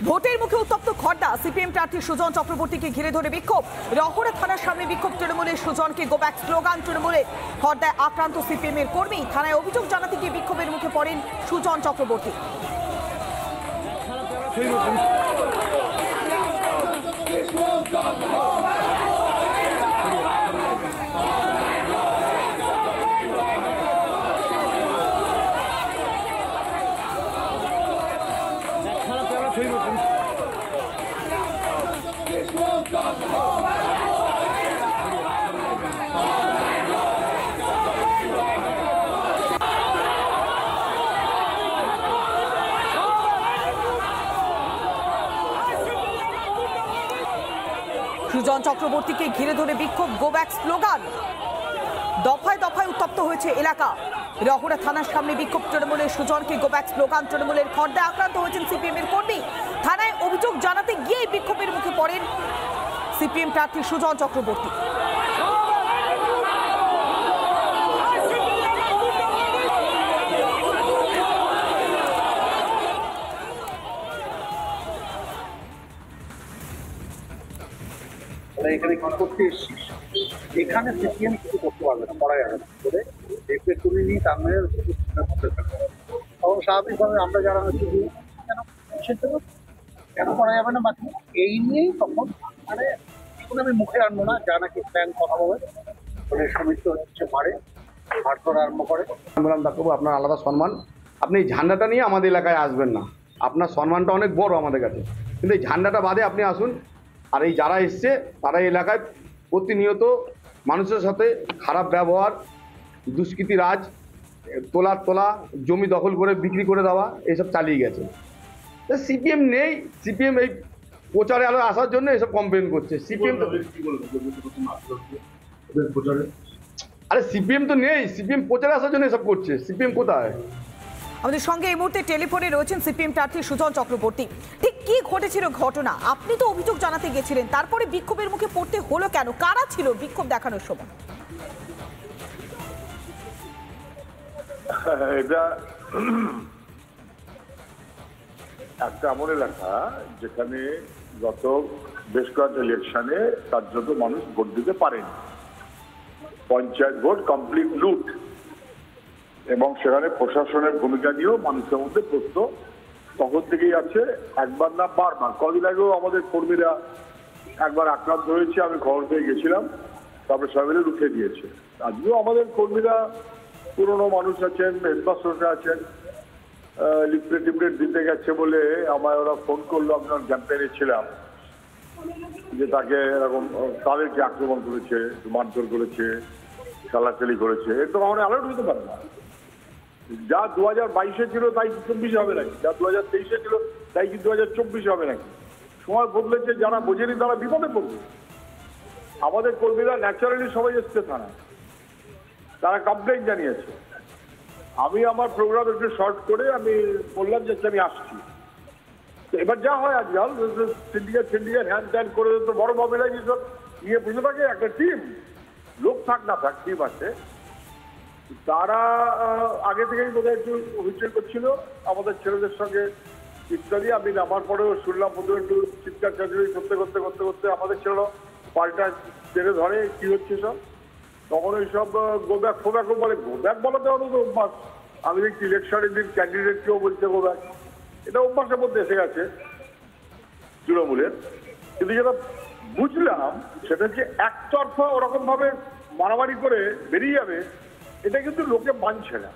ভোটের মুখে উত্তপ্ত খড়দা। সিপিএম প্রার্থী সুজন চক্রবর্তীকে ঘিরে ধরে বিক্ষোভ। রহড়া থানার সামনে বিক্ষোভ তৃণমূলের। সুজনকে গো ব্যাক স্লোগান তৃণমূলের। খড়দায় আক্রান্ত সিপিএম এর কর্মী। থানায় অভিযোগ জানাতে গিয়ে বিক্ষোভের মুখে পড়েন সুজন চক্রবর্তী। সুজন চক্রবর্তীকে ঘিরে ধরে বিক্ষোভ, গো ব্যাক স্লোগান। দফায় দফায় উত্তপ্ত হয়েছে এলাকা। রহড়া থানার সামনে বিক্ষোভ তৃণমূলের। সুজনকে গো ব্যাক স্লোগান তৃণমূলের। খড়দায় আক্রান্ত হয়েছেন সিপিএম এর কর্মী। থানায় অভিযোগ জানাতে গিয়ে বিক্ষোভের মুখে পড়েন সিপিএম প্রার্থী সুজন চক্রবর্তী। এখানে কি করতে এসেছিস? এখানে সিপিএম কিছু করতে পারবে না, করা যাবে না করে দেখবে তুমি নিয়ে তার মানে তখন স্বাভাবিকভাবে আমরা যারা শুধু কেন করা যাবে না বাকি এই নিয়েই তখন মানে এখন আমি মুখে আনবো না, যা নাকি প্ল্যান কথা বলে মানে সমিতি হচ্ছে মারে মার করা আরম্ভ করে। বললাম ডাক্তারবাবু আপনার আলাদা সম্মান, আপনি এই ঝান্ডাটা নিয়ে আমাদের এলাকায় আসবেন না, আপনার সম্মানটা অনেক বড় আমাদের কাছে, কিন্তু এই ঝান্ডাটা বাদে আপনি আসুন। আর এই যারা এসছে তারা এলাকায় প্রতিনিয়ত মানুষের সাথে খারাপ ব্যবহার, দুষ্কৃতি রাজ, তোলা জমি দখল করে বিক্রি করে দেওয়া এইসব চালিয়ে গেছে। সিপিএম নেই, সিপিএম এই প্রচারে আলো আসার জন্য এসব কমপ্লেন করছে। সিপিএম তো আরে সিপিএম তো নেই, সিপিএম প্রচারে আসার জন্য এসব করছে। সিপিএম কোথায়? আমাদের সঙ্গে এই মুহূর্তে টেলিফোনে রয়েছেন সিপিএম প্রার্থী সুজন চক্রবর্তী। ঠিক কি ঘটেছিল ঘটনা? আপনি তো অভিযোগ জানাতে গেছিলেন, তারপরে বিক্ষোভের মুখে পড়তে হলো কেন? কারা ছিল বিক্ষোভ দেখানোর সময়? এটা একটা এমন এলাকা যেখানে গত বেশ কয়েকটা ইলেকশনে কার্যত মানুষ ভোট দিতে পারেনি। পঞ্চায়েত ভোট কমপ্লিট লুট, এবং সেখানে প্রশাসনের ভূমিকা নিয়েও মানুষের মধ্যে প্রশ্ন তখন থেকেই আছে। একবার না বারবার, কদিন আগেও আমাদের কর্মীরা একবার আক্রান্ত হয়েছে, আমি খবর পেয়ে গেছিলাম, তারপরে সবাই মিলে রুখে দিয়েছে। আজকেও আমাদের কর্মীরা পুরনো মানুষ আছেন, হেডমাস্টাররা আছেন, লিফলেট দিতে গেছে বলে আমায় ওরা ফোন করলো। আমি ক্যাম্পেইনে ছিলাম যে তাকে এরকম তাদেরকে আক্রমণ করেছে, মারধর করেছে, চালাচালি করেছে। এর তো কখনো অ্যালার্ট হতে পারে না। যা 2022-এ ছিল তাই 24 হবে নাকি? যা 2023-এ ছিল তাই কি 2024 হবে নাকি? সময় বদলেছে, যারা বোঝেনি তারা বিপদে পড়বে। আমাদের কর্মীরা ন্যাচারালি সবাই এসছে থানায়, তারা কমপ্লেন জানিয়েছে। আমি আমার প্রোগ্রাম একটু শর্ট করে আমি বললাম যে আমি আসছি। এবার যা হয় আজকাল সিন্ডিকেট হ্যান ত্যান করে তো বড় মোবিলাইজেশন নিয়ে বুঝে থাকে। একটা টিম, লোক থাক না থাক, টিম আছে। তারা আগে থেকেই বোধহয় একটু অভিযোগ করছিল আমাদের ছেলেদের সঙ্গে ইত্যাদি। আমি নামার পরেও শুনলাম প্রথমে একটু চিৎকার চাচুরি করতে আমাদের ছেলেরা পাল্টা ছেড়ে ধরে কি হচ্ছে সব। তখন ওই সব গোব্যাক ফোব্যাকও বলে, গোব্যাক বলাতে হতো তো অভ্যাস। আমি দেখছি ইলেকশনের দিন ক্যান্ডিডেটকেও বলছে গোব্যাক, এটা অভ্যাসের মধ্যে এসে গেছে তৃণমূলের। কিন্তু যেটা বুঝলাম সেটা হচ্ছে একতরফা ওরকম ভাবে মারামারি করে বেরিয়ে যাবে, এটা কিন্তু লোকে মানছে না।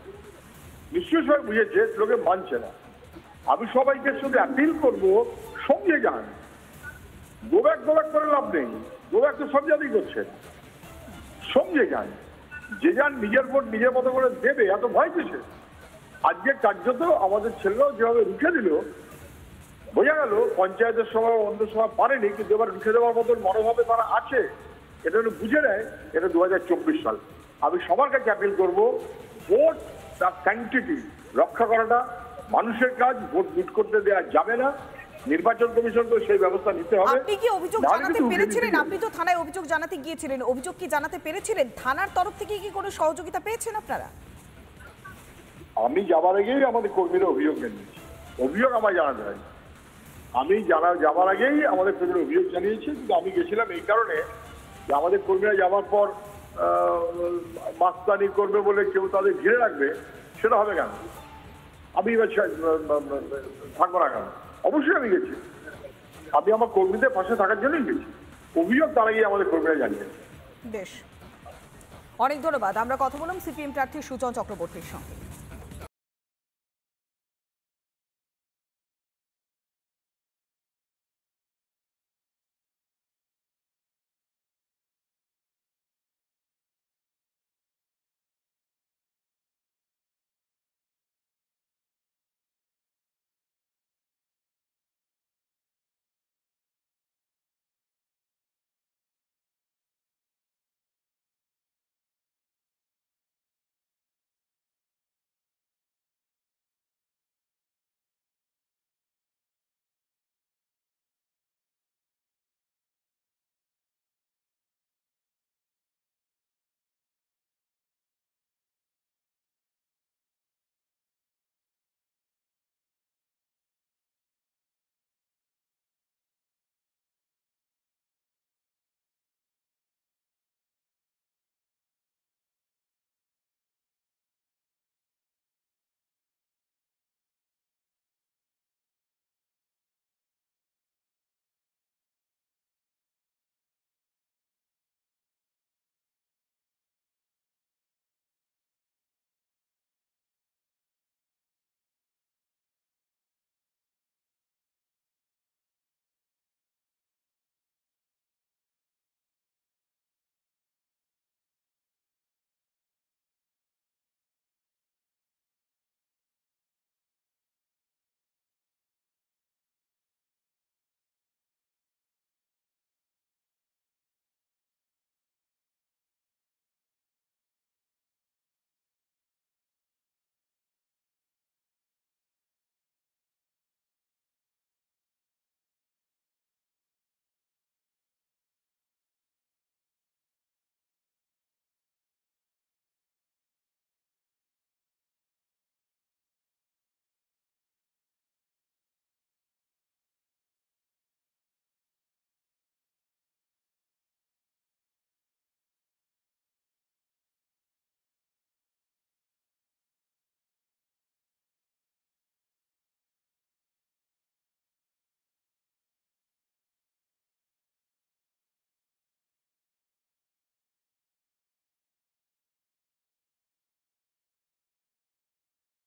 নিশ্চয়ই সবাই বুঝেছে লোকে মানছে না। আমি সবাইকে শুধু অ্যাপিল করবো, সঙ্গে যান। গোব্যাক করে লাভ নেই, গোব্যাক তো সব জায়গায় করছে। সঙ্গে যান, যে যান নিজের ভোট নিজের মতো করে দেবে, এত ভয় কিসে? আজকে কার্যত আমাদের ছেলেরাও যেভাবে রুখে দিল, বোঝা গেল পঞ্চায়েতের সময় অন্য সময় পারেনি, কিন্তু এবার রুখে দেওয়ার মতন মনোভাবে তারা আছে। এটা বুঝে নেয় এটা 2024 সাল। আমি সবার কাছে অ্যাপিল করবো, ভোট তার স্যাংটিটি রক্ষা করাটা মানুষের কাজ। ভোট লুট করতে দেওয়া যাবে না। নির্বাচন কমিশনকে সেই ব্যবস্থা নিতে হবে। আপনি কি অভিযোগ জানাতে পেরেছিলেন? আপনি তো থানায় অভিযোগ জানাতে গিয়েছিলেন, অভিযোগ কি জানাতে পেরেছিলেন? থানার তরফ থেকে কি কোনো সহযোগিতা পেয়েছেন আপনারা? আমি যাবার আগেই আমাদের কর্মীরা অভিযোগ জানিয়েছে, অভিযোগ আমায় জানাতে হয়। আমি যাওয়ার আগেই আমাদের কর্মীরা অভিযোগ জানিয়েছে, কিন্তু আমি গেছিলাম এই কারণে যে আমাদের কর্মীরা যাওয়ার পর মাস্তানি করবে বলে কেউ তাদের ঘিরে রাখবে, সেটা হবে কেন? আমি এবার থাকবো না কেন? অবশ্যই আমি গেছি, আমি আমার কর্মীদের পাশে থাকার জন্যই গেছি। অভিযোগ তার আগেই আমাদের কর্মীরা জানিয়েছে। বেশ, অনেক ধন্যবাদ। আমরা কথা বললাম সিপিএম প্রার্থী সুজন চক্রবর্তীর সঙ্গে।